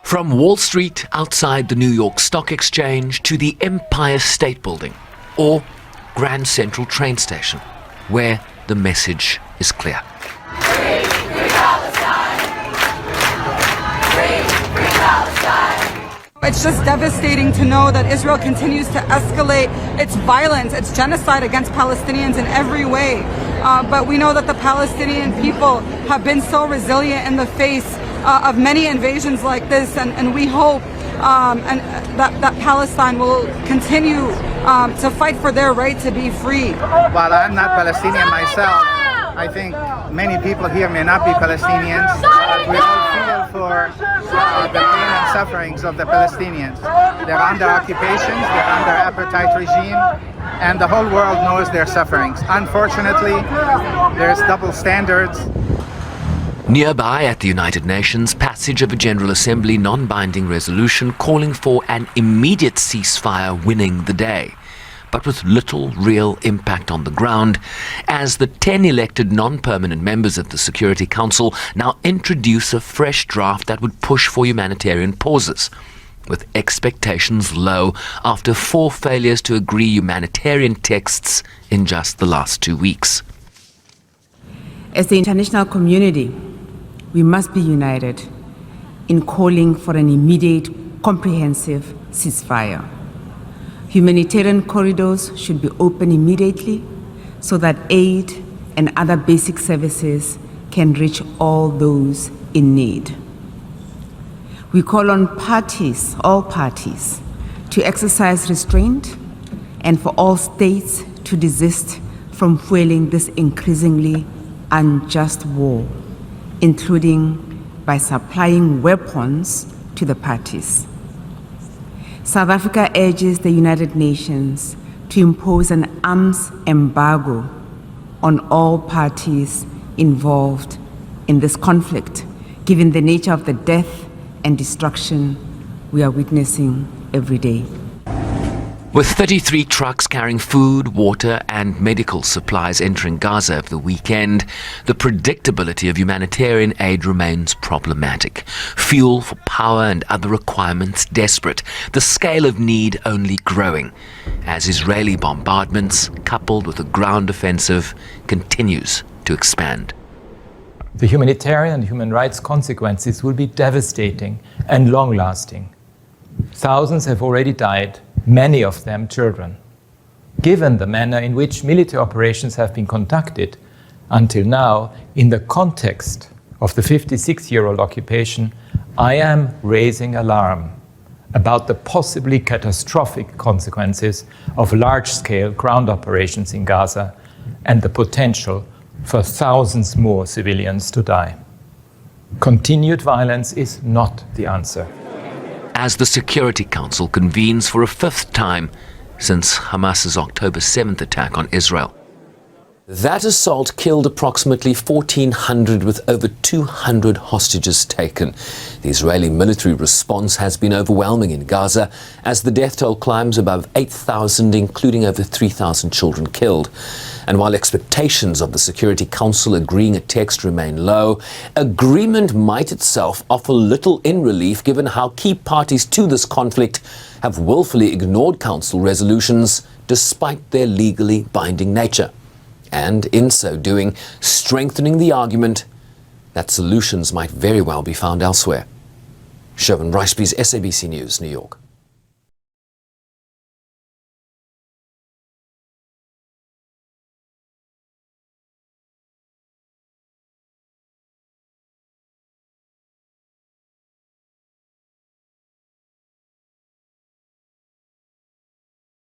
From Wall Street outside the New York Stock Exchange to the Empire State Building or Grand Central train station, where the message is clear. Free, free Palestine! Free, free Palestine! It's just devastating to know that Israel continues to escalate its violence, its genocide against Palestinians in every way. But we know that the Palestinian people have been so resilient in the face of many invasions like this, and we hope that Palestine will continue to fight for their right to be free. While I'm not Palestinian myself, I think many people here may not be Palestinians, but we all feel for the pain and sufferings of the Palestinians. They're under occupations, they're under apartheid regime, and the whole world knows their sufferings. Unfortunately, there's double standards. Nearby at the United Nations, passage of a General Assembly non-binding resolution calling for an immediate ceasefire winning the day, but with little real impact on the ground, as the 10 elected non-permanent members of the Security Council now introduce a fresh draft that would push for humanitarian pauses, with expectations low after 4 failures to agree humanitarian texts in just the last 2 weeks. As the international community, we must be united in calling for an immediate, comprehensive ceasefire. Humanitarian corridors should be open immediately so that aid and other basic services can reach all those in need. We call on all parties, to exercise restraint and for all states to desist from fueling this increasingly unjust war, including by supplying weapons to the parties. South Africa urges the United Nations to impose an arms embargo on all parties involved in this conflict, given the nature of the death and destruction we are witnessing every day. With 33 trucks carrying food, water and medical supplies entering Gaza over the weekend, the predictability of humanitarian aid remains problematic. Fuel for power and other requirements desperate, the scale of need only growing, as Israeli bombardments, coupled with a ground offensive, continues to expand. The humanitarian and human rights consequences will be devastating and long-lasting. Thousands have already died, many of them children. Given the manner in which military operations have been conducted until now, in the context of the 56-year-old occupation, I am raising alarm about the possibly catastrophic consequences of large-scale ground operations in Gaza and the potential for thousands more civilians to die. Continued violence is not the answer. As the Security Council convenes for a 5th time since Hamas's October 7th attack on Israel. That assault killed approximately 1,400 with over 200 hostages taken. The Israeli military response has been overwhelming in Gaza as the death toll climbs above 8,000, including over 3,000 children killed. And while expectations of the Security Council agreeing a text remain low, agreement might itself offer little in relief given how key parties to this conflict have willfully ignored Council resolutions despite their legally binding nature, and in so doing, strengthening the argument that solutions might very well be found elsewhere. Sherwin Riceby's SABC News, New York.